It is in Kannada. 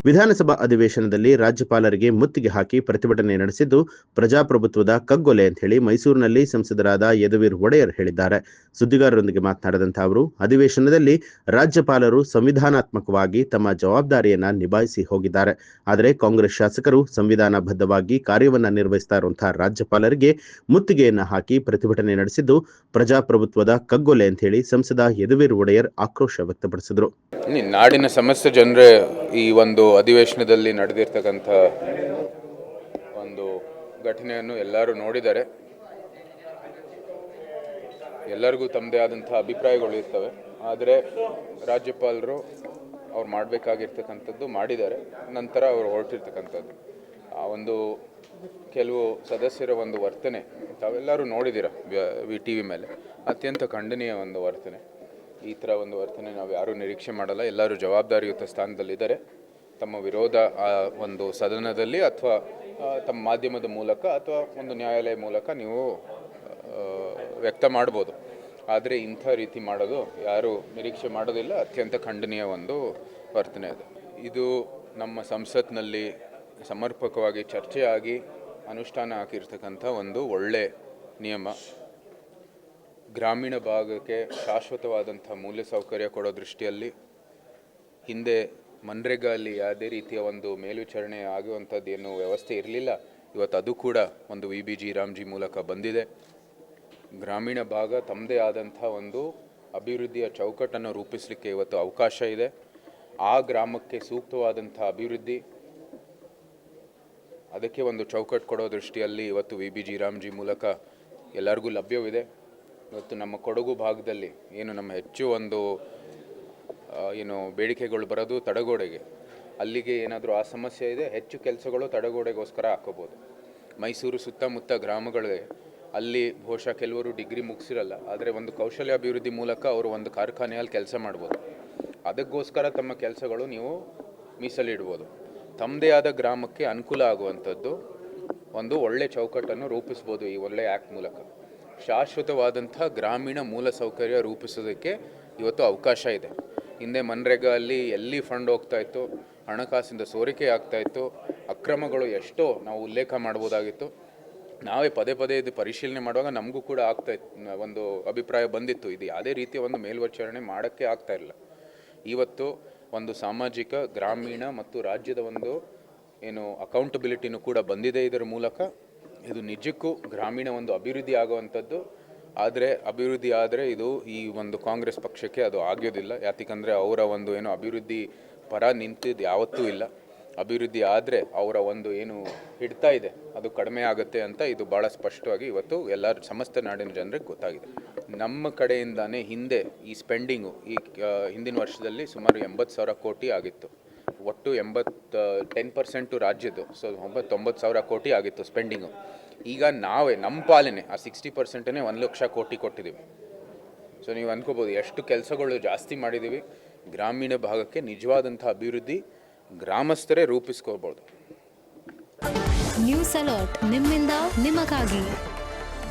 ವಿಧಾನಸಭಾ ಅಧಿವೇಶನದಲ್ಲಿ ರಾಜ್ಯಪಾಲರಿಗೆ ಮುತ್ತಿಗೆ ಹಾಕಿ ಪ್ರತಿಭಟನೆ ನಡೆಸಿದ್ದು ಪ್ರಜಾಪ್ರಭುತ್ವದ ಕಗ್ಗೊಲೆ ಅಂತ ಹೇಳಿ ಮೈಸೂರಿನಲ್ಲಿ ಸಂಸದರಾದ ಯದುವೀರ್ ಒಡೆಯರ್ ಹೇಳಿದ್ದಾರೆ. ಸುದ್ದಿಗಾರರೊಂದಿಗೆ ಮಾತನಾಡಿದಂತಹ ಅವರು, ಅಧಿವೇಶನದಲ್ಲಿ ರಾಜ್ಯಪಾಲರು ಸಂವಿಧಾನಾತ್ಮಕವಾಗಿ ತಮ್ಮ ಜವಾಬ್ದಾರಿಯನ್ನ ನಿಭಾಯಿಸಿ ಹೋಗಿದ್ದಾರೆ. ಆದರೆ ಕಾಂಗ್ರೆಸ್ ಶಾಸಕರು ಸಂವಿಧಾನಬದ್ಧವಾಗಿ ಕಾರ್ಯವನ್ನ ನಿರ್ವಹಿಸ್ತಾ ಇರುವಂತಹ ರಾಜ್ಯಪಾಲರಿಗೆ ಮುತ್ತಿಗೆಯನ್ನ ಹಾಕಿ ಪ್ರತಿಭಟನೆ ನಡೆಸಿದ್ದು ಪ್ರಜಾಪ್ರಭುತ್ವದ ಕಗ್ಗೊಲೆ ಅಂತ ಹೇಳಿ ಸಂಸದ ಯದುವೀರ್ ಒಡೆಯರ್ ಆಕ್ರೋಶ ವ್ಯಕ್ತಪಡಿಸಿದರು. ನಾಡಿನ ಸಮಸ್ತ ಜನರೇ ಈ ಒಂದು ಅಧಿವೇಶನದಲ್ಲಿ ನಡೆದಿರ್ತಕ್ಕಂಥ ಒಂದು ಘಟನೆಯನ್ನು ಎಲ್ಲರೂ ನೋಡಿದ್ದಾರೆ. ಎಲ್ಲರಿಗೂ ತಮ್ಮದೇ ಆದಂಥ ಅಭಿಪ್ರಾಯಗಳು ಇರ್ತವೆ. ಆದರೆ ರಾಜ್ಯಪಾಲರು ಅವ್ರು ಮಾಡಬೇಕಾಗಿರ್ತಕ್ಕಂಥದ್ದು ಮಾಡಿದ್ದಾರೆ. ನಂತರ ಅವರು ಹೊರಟಿರ್ತಕ್ಕಂಥದ್ದು ಆ ಒಂದು ಕೆಲವು ಸದಸ್ಯರ ಒಂದು ವರ್ತನೆ ತಾವೆಲ್ಲರೂ ನೋಡಿದ್ದೀರ TV ಮೇಲೆ. ಅತ್ಯಂತ ಖಂಡನೀಯ ಒಂದು ವರ್ತನೆ. ಈ ಥರ ಒಂದು ವರ್ತನೆ ನಾವು ಯಾರೂ ನಿರೀಕ್ಷೆ ಮಾಡಲ್ಲ. ಎಲ್ಲರೂ ಜವಾಬ್ದಾರಿಯುತ ಸ್ಥಾನದಲ್ಲಿದ್ದಾರೆ. ತಮ್ಮ ವಿರೋಧ ಒಂದು ಸದನದಲ್ಲಿ ಅಥವಾ ತಮ್ಮ ಮಾಧ್ಯಮದ ಮೂಲಕ ಅಥವಾ ಒಂದು ನ್ಯಾಯಾಲಯ ಮೂಲಕ ನೀವು ವ್ಯಕ್ತ ಮಾಡ್ಬೋದು. ಆದರೆ ಇಂಥ ರೀತಿ ಮಾಡೋದು ಯಾರೂ ನಿರೀಕ್ಷೆ ಮಾಡೋದಿಲ್ಲ. ಅತ್ಯಂತ ಖಂಡನೀಯ ಒಂದು ವರ್ತನೆ ಅದು. ಇದು ನಮ್ಮ ಸಂಸತ್ನಲ್ಲಿ ಸಮರ್ಪಕವಾಗಿ ಚರ್ಚೆಯಾಗಿ ಅನುಷ್ಠಾನ ಆಗಿರ್ತಕ್ಕಂಥ ಒಂದು ಒಳ್ಳೆ ನಿಯಮ. ಗ್ರಾಮೀಣ ಭಾಗಕ್ಕೆ ಶಾಶ್ವತವಾದಂಥ ಮೂಲಸೌಕರ್ಯ ಕೊಡೋ ದೃಷ್ಟಿಯಲ್ಲಿ ಹಿಂದೆ ಮನ್ರೇಗಾ ಅಲ್ಲಿ ಯಾವುದೇ ರೀತಿಯ ಒಂದು ಮೇಲ್ವಿಚಾರಣೆ ಆಗುವಂಥದ್ದು ಏನು ವ್ಯವಸ್ಥೆ ಇರಲಿಲ್ಲ. ಇವತ್ತು ಅದು ಕೂಡ ಒಂದು VBG ರಾಮ್ಜಿ ಮೂಲಕ ಬಂದಿದೆ. ಗ್ರಾಮೀಣ ಭಾಗ ತಮ್ಮದೇ ಆದಂಥ ಒಂದು ಅಭಿವೃದ್ಧಿಯ ಚೌಕಟ್ಟನ್ನು ರೂಪಿಸಲಿಕ್ಕೆ ಇವತ್ತು ಅವಕಾಶ ಇದೆ. ಆ ಗ್ರಾಮಕ್ಕೆ ಸೂಕ್ತವಾದಂಥ ಅಭಿವೃದ್ಧಿ, ಅದಕ್ಕೆ ಒಂದು ಚೌಕಟ್ಟು ಕೊಡೋ ದೃಷ್ಟಿಯಲ್ಲಿ ಇವತ್ತು VBG ರಾಮ್ಜಿ ಮೂಲಕ ಎಲ್ಲರಿಗೂ ಲಭ್ಯವಿದೆ. ಇವತ್ತು ನಮ್ಮ ಕೊಡಗು ಭಾಗದಲ್ಲಿ ಏನು ನಮ್ಮ ಹೆಚ್ಚು ಒಂದು ಬೇಡಿಕೆಗಳು ಬರೋದು ತಡೆಗೋಡೆಗೆ. ಅಲ್ಲಿಗೆ ಏನಾದರೂ ಆ ಸಮಸ್ಯೆ ಇದೆ, ಹೆಚ್ಚು ಕೆಲಸಗಳು ತಡೆಗೋಡೆಗೋಸ್ಕರ ಹಾಕೋಬೋದು. ಮೈಸೂರು ಸುತ್ತಮುತ್ತ ಗ್ರಾಮಗಳಿಗೆ ಅಲ್ಲಿ ಬಹುಶಃ ಕೆಲವರು ಡಿಗ್ರಿ ಮುಗಿಸಿರಲ್ಲ, ಆದರೆ ಒಂದು ಕೌಶಲ್ಯ ಅಭಿವೃದ್ಧಿ ಮೂಲಕ ಅವರು ಒಂದು ಕಾರ್ಖಾನೆಯಲ್ಲಿ ಕೆಲಸ ಮಾಡ್ಬೋದು. ಅದಕ್ಕೋಸ್ಕರ ತಮ್ಮ ಕೆಲಸಗಳು ನೀವು ಮೀಸಲಿಡ್ಬೋದು. ತಮ್ಮದೇ ಆದ ಗ್ರಾಮಕ್ಕೆ ಅನುಕೂಲ ಆಗುವಂಥದ್ದು ಒಂದು ಒಳ್ಳೆ ಚೌಕಟ್ಟನ್ನು ರೂಪಿಸ್ಬೋದು ಈ ಒಳ್ಳೆ ಆ್ಯಕ್ಟ್ ಮೂಲಕ. ಶಾಶ್ವತವಾದಂಥ ಗ್ರಾಮೀಣ ಮೂಲಸೌಕರ್ಯ ರೂಪಿಸೋದಕ್ಕೆ ಇವತ್ತು ಅವಕಾಶ ಇದೆ. ಹಿಂದೆ ಮನ್ರೇಗಾ ಅಲ್ಲಿ ಎಲ್ಲಿ ಫಂಡ್ ಹೋಗ್ತಾಯಿತ್ತು, ಹಣಕಾಸಿಂದ ಸೋರಿಕೆ ಆಗ್ತಾಯಿತ್ತು, ಅಕ್ರಮಗಳು ಎಷ್ಟೋ ನಾವು ಉಲ್ಲೇಖ ಮಾಡ್ಬೋದಾಗಿತ್ತು. ನಾವೇ ಪದೇ ಪದೇ ಇದು ಪರಿಶೀಲನೆ ಮಾಡುವಾಗ ನಮಗೂ ಕೂಡ ಆಗ್ತಾಯಿತ್ತು, ಒಂದು ಅಭಿಪ್ರಾಯ ಬಂದಿತ್ತು, ಇದು ಯಾವುದೇ ರೀತಿಯ ಒಂದು ಮೇಲ್ವಿಚಾರಣೆ ಮಾಡೋಕ್ಕೆ ಆಗ್ತಾಯಿರಲಿಲ್ಲ. ಇವತ್ತು ಒಂದು ಸಾಮಾಜಿಕ ಗ್ರಾಮೀಣ ಮತ್ತು ರಾಜ್ಯದ ಒಂದು ಅಕೌಂಟಬಿಲಿಟಿನೂ ಕೂಡ ಬಂದಿದೆ. ಇದರ ಮೂಲಕ ಇದು ನಿಜಕ್ಕೂ ಗ್ರಾಮೀಣ ಒಂದು ಅಭಿವೃದ್ಧಿ ಆಗುವಂಥದ್ದು. ಆದರೆ ಅಭಿವೃದ್ಧಿ ಆದರೆ ಇದು ಈ ಒಂದು ಕಾಂಗ್ರೆಸ್ ಪಕ್ಷಕ್ಕೆ ಅದು ಆಗೋದಿಲ್ಲ. ಯಾಕಂದರೆ ಅವರ ಒಂದು ಅಭಿವೃದ್ಧಿ ಪರ ನಿಂತಿದ್ದು ಯಾವತ್ತೂ ಇಲ್ಲ. ಅಭಿವೃದ್ಧಿ ಆದರೆ ಅವರ ಒಂದು ಹಿಡ್ತಾ ಇದೆ ಅದು ಕಡಿಮೆ ಆಗುತ್ತೆ ಅಂತ ಇದು ಭಾಳ ಸ್ಪಷ್ಟವಾಗಿ ಇವತ್ತು ಎಲ್ಲರೂ ಸಮಸ್ತ ನಾಡಿನ ಜನರಿಗೆ ಗೊತ್ತಾಗಿದೆ. ನಮ್ಮ ಕಡೆಯಿಂದಾನೇ ಹಿಂದೆ ಈ ಸ್ಪೆಂಡಿಂಗು ಹಿಂದಿನ ವರ್ಷದಲ್ಲಿ ಸುಮಾರು 80,000 ಕೋಟಿ ಆಗಿತ್ತು. ಒಟ್ಟು 10% ರಾಜ್ಯದ್ದು. ಸೊ 90,000 ಕೋಟಿ ಆಗಿತ್ತು ಸ್ಪೆಂಡಿಂಗು. ಈಗ ನಾವೇ ನಮ್ಮ ಪಾಲನೆ ಆ 60%ನೇ 1 ಲಕ್ಷ ಕೋಟಿ ಕೊಟ್ಟಿದ್ದೀವಿ. ಸೊ ನೀವು ಅನ್ಕೋಬೋದು ಎಷ್ಟು ಕೆಲಸಗಳು ಜಾಸ್ತಿ ಮಾಡಿದ್ದೀವಿ. ಗ್ರಾಮೀಣ ಭಾಗಕ್ಕೆ ನಿಜವಾದಂಥ ಅಭಿವೃದ್ಧಿ ಗ್ರಾಮಸ್ಥರೇ ರೂಪಿಸ್ಕೋಬೋದು. ನ್ಯೂಸ್ ಅಲರ್ಟ್, ನಿಮ್ಮಿಂದ ನಿಮಗಾಗಿ.